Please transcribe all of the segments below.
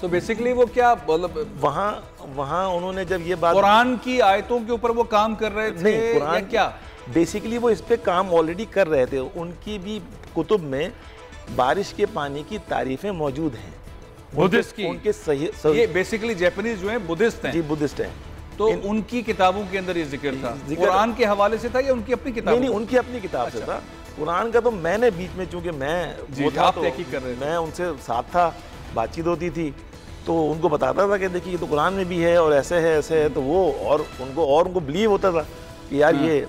तो बेसिकली वो क्या मतलब वहाँ उन्होंने जब ये बात, कुरान की आयतों के ऊपर वो काम कर रहे थे? नहीं, कुरान या क्या बेसिकली वो इस पे काम ऑलरेडी कर रहे थे। उनकी भी कुतुब में बारिश के पानी की तारीफें मौजूद हैं, बुद्धिस्ट की। उनके सही ये बेसिकली जापानीज जो हैं बुद्धिस्ट हैं जी, बुद्धिस्ट हैं। तो उनकी किताबों के अंदर ये जिक्र था, कुरान के हवाले से था या उनकी अपनी किताब? नहीं, उनकी अपनी किताब से था। कुरान का तो मैंने बीच में, चूंकि मैं वो था तो मैं उनसे साथ था, बातचीत होती थी, तो उनको बताता था कि देखिए ये तो कुरान में भी है और ऐसे है, तो वो और उनको बिलीव होता था कि यार ये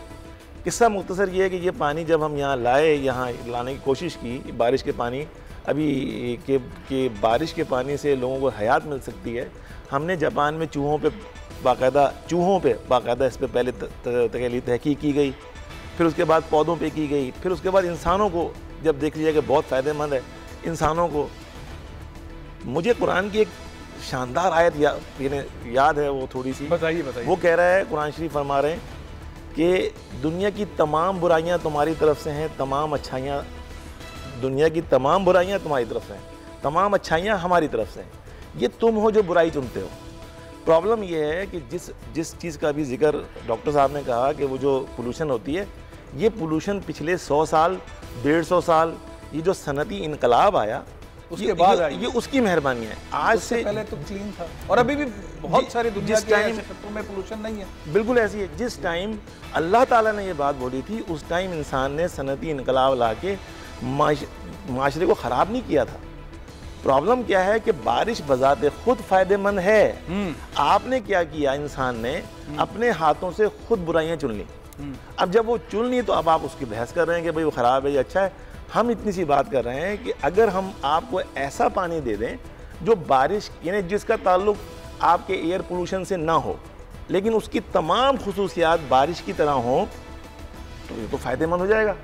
किस्सा मुख्तसर ये है कि ये पानी जब हम यहाँ लाए, यहाँ लाने की कोशिश की, बारिश के पानी अभी के बारिश के पानी से लोगों को हयात मिल सकती है। हमने जापान में चूहों पे बाकायदा इस पर पहले तहकीक की गई, फिर उसके बाद पौधों पे की गई, फिर उसके बाद इंसानों को जब देख लिया कि बहुत फ़ायदेमंद है इंसानों को। मुझे कुरान की एक शानदार आयत याद है, वो थोड़ी सी बताइए। वो कह रहा है, कुरान शरीफ फरमा रहे हैं कि दुनिया की तमाम बुराइयां तुम्हारी तरफ से हैं, तमाम अच्छाइयाँ, दुनिया की तमाम बुराइयां तुम्हारी तरफ से हैं, तमाम अच्छाइयाँ हमारी तरफ से हैं, ये तुम हो जो बुराई चुनते हो। प्रॉब्लम ये है कि जिस चीज़ का भी जिक्र डॉक्टर साहब ने कहा कि वो जो पोल्यूशन होती है, ये पोल्यूशन पिछले 100 साल 150 साल, ये जो सनती इनकलाब आया उसके बाद ये उसकी मेहरबानी है। आज से पहले तो क्लीन था और अभी भी बहुत सारी दुनिया के ऐसे क्षेत्रों में पोल्यूशन नहीं है। बिल्कुल ऐसी है। जिस टाइम अल्लाह ताला ने ये बात बोली थी, उस टाइम इंसान ने सनती इनकलाब ला के माशरे को ख़राब नहीं किया था। प्रॉब्लम क्या है कि बारिश बजाते खुद फ़ायदेमंद है, आपने क्या किया, इंसान ने अपने हाथों से खुद बुराइयां चुन ली। अब जब वो चुन ली तो अब आप उसकी बहस कर रहे हैं कि भाई वो ख़राब है या अच्छा है। हम इतनी सी बात कर रहे हैं कि अगर हम आपको ऐसा पानी दे दें जो बारिश, यानी जिसका ताल्लुक आपके एयर पोल्यूशन से ना हो, लेकिन उसकी तमाम खुसूसियात बारिश की तरह हों, तो ये तो फ़ायदेमंद हो जाएगा।